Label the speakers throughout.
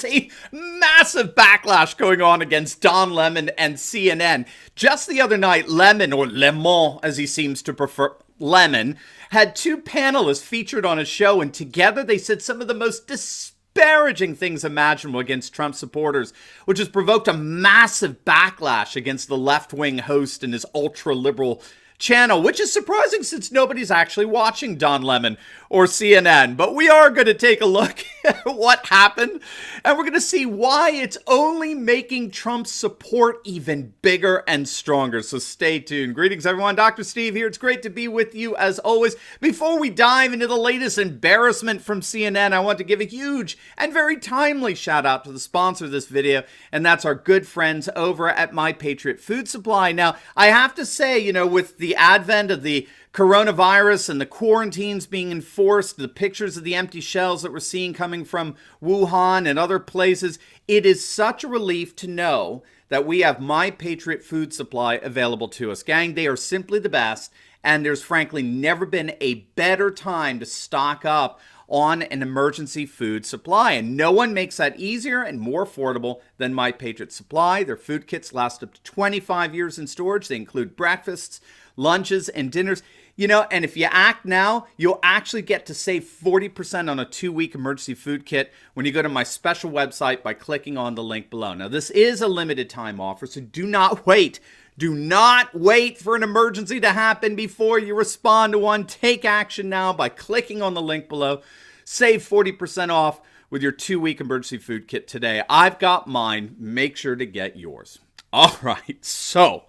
Speaker 1: is a massive backlash going on against Don Lemon and CNN. Just the other night, Lemon, or Lemon as he seems to prefer, Lemon, had two panelists featured on his show, and together they said some of the most disparaging things imaginable against Trump supporters, which has provoked a massive backlash against the left-wing host and his ultra-liberal channel, which is surprising since nobody's actually watching Don Lemon or CNN. But we are going to take a look at what happened, and we're going to see why it's only making Trump's support even bigger and stronger. So stay tuned. Greetings, everyone. Dr. Steve here. It's great to be with you as always. Before we dive into the latest embarrassment from CNN, I want to give a huge and very timely shout out to the sponsor of this video, and that's our good friends over at My Patriot Food Supply. Now, I have to say, with the advent of the coronavirus and the quarantines being enforced, the pictures of the empty shelves that we're seeing coming from Wuhan and other places, it is such a relief to know that we have My Patriot Food Supply available to us. Gang, they are simply the best, and there's frankly never been a better time to stock up on an emergency food supply. And no one makes that easier and more affordable than My Patriot Supply. Their food kits last up to 25 years in storage. They include breakfasts, lunches, and dinners. And if you act now, you'll actually get to save 40% on a 2-week emergency food kit when you go to my special website by clicking on the link below. Now, this is a limited time offer, so do not wait. Do not wait for an emergency to happen before you respond to one. Take action now by clicking on the link below. Save 40% off with your 2-week emergency food kit today. I've got mine. Make sure to get yours. All right, so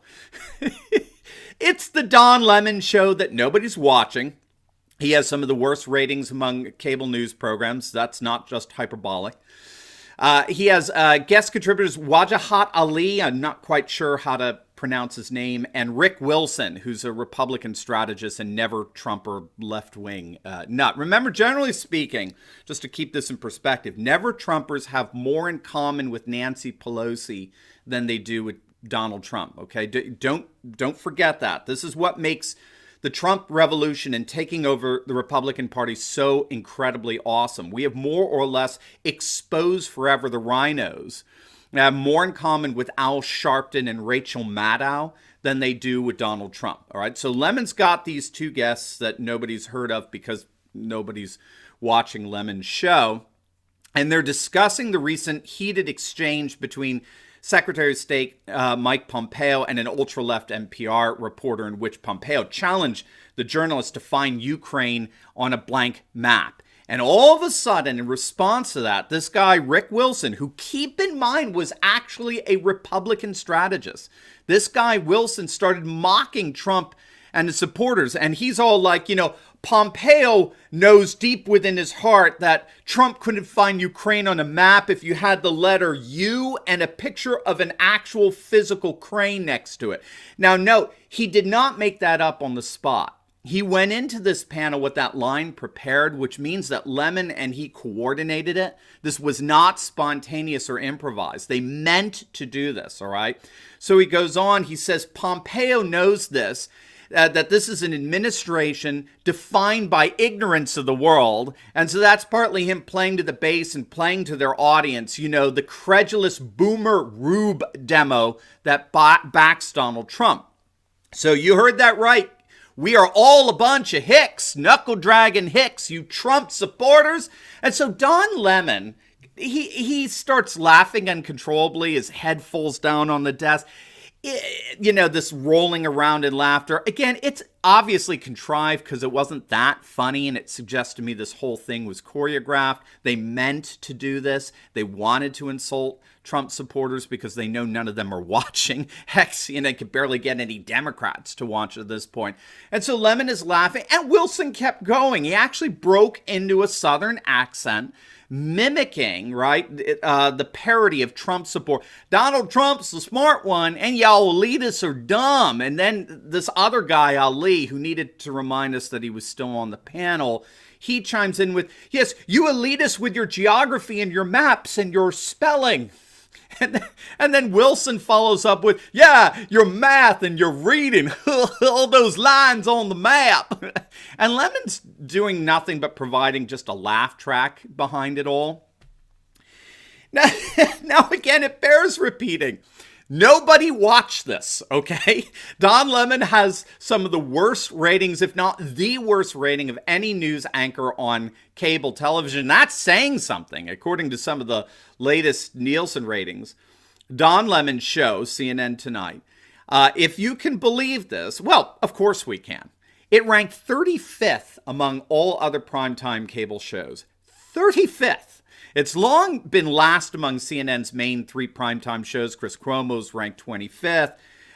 Speaker 1: it's the Don Lemon show that nobody's watching. He has some of the worst ratings among cable news programs. That's not just hyperbolic. He has guest contributors Wajahat Ali, I'm not quite sure how to pronounce his name, and Rick Wilson, who's a Republican strategist and never Trumper left-wing nut. Remember, generally speaking, just to keep this in perspective, never Trumpers have more in common with Nancy Pelosi than they do with Donald Trump, okay? Don't forget that. This is what makes the Trump revolution and taking over the Republican Party so incredibly awesome. We have more or less exposed forever the rhinos. They have more in common with Al Sharpton and Rachel Maddow than they do with Donald Trump, all right? So Lemon's got these two guests that nobody's heard of because nobody's watching Lemon's show, and they're discussing the recent heated exchange between Secretary of State Mike Pompeo and an ultra-left NPR reporter in which Pompeo challenged the journalist to find Ukraine on a blank map. And all of a sudden, in response to that, this guy, Rick Wilson, who, keep in mind, was actually a Republican strategist, this guy, Wilson, started mocking Trump and his supporters. And he's all like, Pompeo knows deep within his heart that Trump couldn't find Ukraine on a map if you had the letter U and a picture of an actual physical crane next to it. Now, note, he did not make that up on the spot. He went into this panel with that line prepared, which means that Lemon and he coordinated it. This was not spontaneous or improvised. They meant to do this, all right? So he goes on, he says, Pompeo knows this, that this is an administration defined by ignorance of the world. And so that's partly him playing to the base and playing to their audience, the credulous boomer rube demo that backs Donald Trump. So you heard that right. We are all a bunch of hicks, knuckle-dragging hicks, you Trump supporters. And so Don Lemon, he starts laughing uncontrollably. His head falls down on the desk. This rolling around in laughter. Again, it's obviously contrived because it wasn't that funny, and it suggests to me this whole thing was choreographed. They meant to do this. They wanted to insult Trump supporters because they know none of them are watching. Heck, they could barely get any Democrats to watch at this point. And so Lemon is laughing, and Wilson kept going. He actually broke into a Southern accent, mimicking, right, the parody of Trump support. Donald Trump's the smart one, and y'all elitists are dumb. And then this other guy, Ali, who needed to remind us that he was still on the panel, he chimes in with, yes, you elitists with your geography and your maps and your spelling. And then Wilson follows up with, yeah, your math and your reading, all those lines on the map. And Lemon's doing nothing but providing just a laugh track behind it all. Now, now again, it bears repeating. Nobody watched this, okay? Don Lemon has some of the worst ratings, if not the worst rating of any news anchor on cable television. That's saying something, according to some of the latest Nielsen ratings. Don Lemon's show, CNN Tonight, if you can believe this, well, of course we can. It ranked 35th among all other primetime cable shows. 35th. It's long been last among CNN's main three primetime shows. Chris Cuomo's ranked 25th.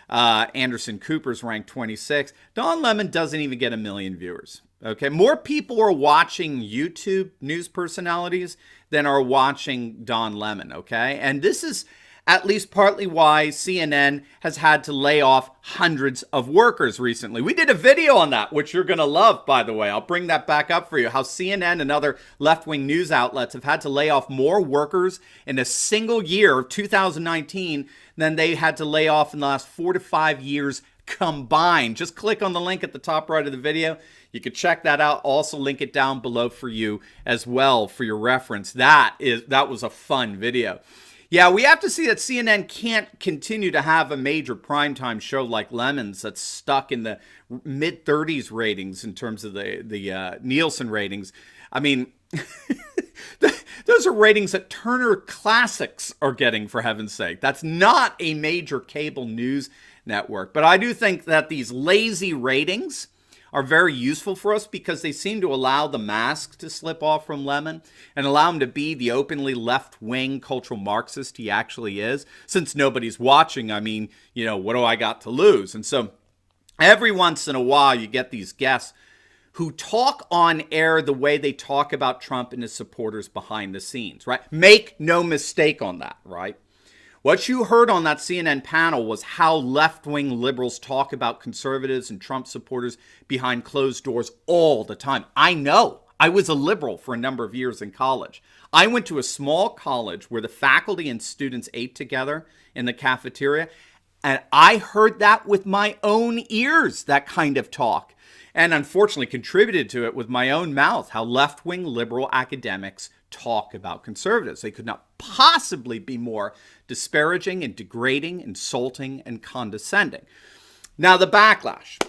Speaker 1: Anderson Cooper's ranked 26th. Don Lemon doesn't even get 1 million viewers. Okay, more people are watching YouTube news personalities than are watching Don Lemon. Okay, and this is at least partly why CNN has had to lay off hundreds of workers recently. We did a video on that, which you're going to love, by the way. I'll bring that back up for you, how CNN and other left-wing news outlets have had to lay off more workers in a single year, 2019, than they had to lay off in the last 4 to 5 years combined. Just click on the link at the top right of the video. You can check that out. Also link it down below for you as well for your reference. That was a fun video. Yeah, we have to see that CNN can't continue to have a major primetime show like Lemon's that's stuck in the mid-30s ratings in terms of the Nielsen ratings. I mean, those are ratings that Turner Classics are getting, for heaven's sake. That's not a major cable news network. But I do think that these lazy ratings are very useful for us because they seem to allow the mask to slip off from Lemon and allow him to be the openly left-wing cultural Marxist he actually is. Since nobody's watching, I mean, what do I got to lose? And so every once in a while you get these guests who talk on air the way they talk about Trump and his supporters behind the scenes, right? Make no mistake on that, right? What you heard on that CNN panel was how left-wing liberals talk about conservatives and Trump supporters behind closed doors all the time. I know. I was a liberal for a number of years in college. I went to a small college where the faculty and students ate together in the cafeteria, and I heard that with my own ears, that kind of talk, and unfortunately contributed to it with my own mouth, how left-wing liberal academics talk about conservatives. They could not possibly be more disparaging and degrading, insulting, and condescending. Now, the backlash.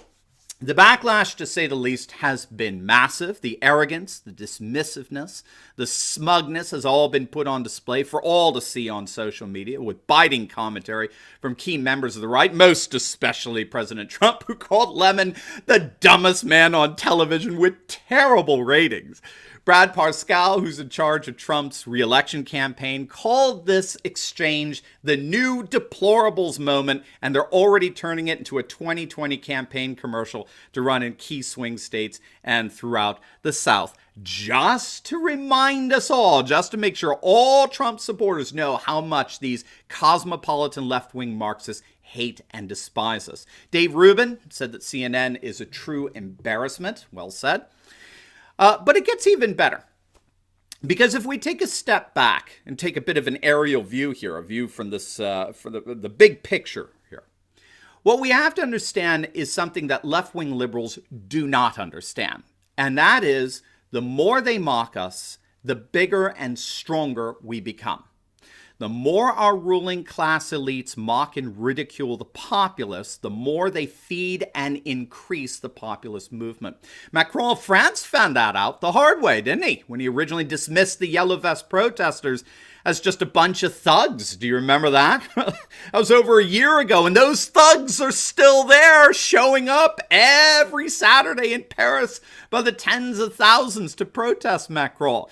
Speaker 1: The backlash, to say the least, has been massive. The arrogance, the dismissiveness, the smugness has all been put on display for all to see on social media, with biting commentary from key members of the right, most especially President Trump, who called Lemon the dumbest man on television with terrible ratings. Brad Parscale, who's in charge of Trump's re-election campaign, called this exchange the new deplorables moment, and they're already turning it into a 2020 campaign commercial to run in key swing states and throughout the South. Just to remind us all, just to make sure all Trump supporters know how much these cosmopolitan left-wing Marxists hate and despise us. Dave Rubin said that CNN is a true embarrassment. Well said. But it gets even better. Because if we take a step back and take a bit of an aerial view here, a view from this, for the big picture here, what we have to understand is something that left-wing liberals do not understand. And that is, the more they mock us, the bigger and stronger we become. The more our ruling class elites mock and ridicule the populace, the more they feed and increase the populist movement. Macron of France found that out the hard way, didn't he? When he originally dismissed the yellow vest protesters as just a bunch of thugs. Do you remember that? That was over a year ago, and those thugs are still there, showing up every Saturday in Paris by the tens of thousands to protest Macron.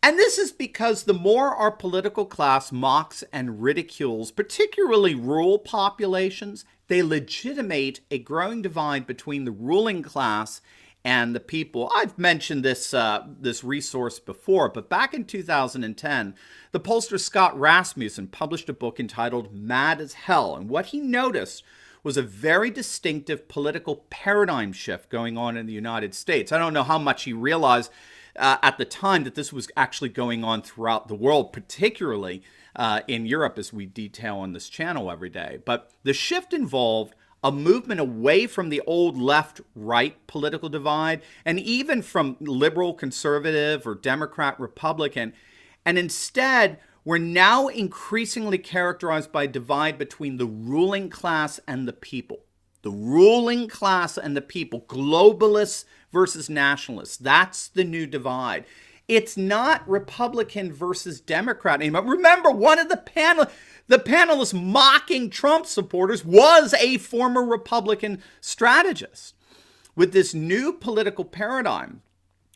Speaker 1: And this is because the more our political class mocks and ridicules, particularly rural populations, they legitimate a growing divide between the ruling class and the people. I've mentioned this resource before, but back in 2010, the pollster Scott Rasmussen published a book entitled Mad as Hell, and what he noticed was a very distinctive political paradigm shift going on in the United States. I don't know how much he realized at the time that this was actually going on throughout the world, particularly in Europe, as we detail on this channel every day. But the shift involved a movement away from the old left-right political divide, and even from liberal, conservative, or Democrat, Republican, and instead We're now increasingly characterized by a divide between the ruling class and the people. The ruling class and the people, globalists versus nationalists. That's the new divide. It's not Republican versus Democrat anymore. Remember, one of the panelists mocking Trump supporters was a former Republican strategist. With this new political paradigm,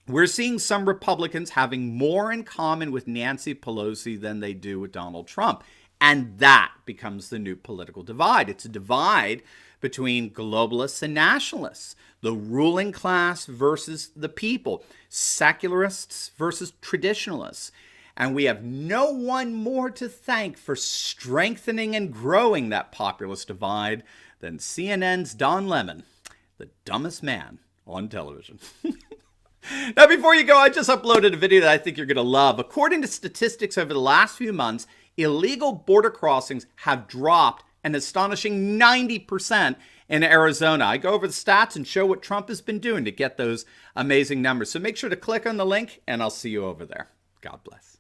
Speaker 1: we're seeing some Republicans having more in common with Nancy Pelosi than they do with Donald Trump. And that becomes the new political divide. It's a divide between globalists and nationalists, the ruling class versus the people, secularists versus traditionalists. And we have no one more to thank for strengthening and growing that populist divide than CNN's Don Lemon, the dumbest man on television. Now, before you go, I just uploaded a video that I think you're going to love. According to statistics over the last few months, illegal border crossings have dropped an astonishing 90% in Arizona. I go over the stats and show what Trump has been doing to get those amazing numbers. So make sure to click on the link, and I'll see you over there. God bless.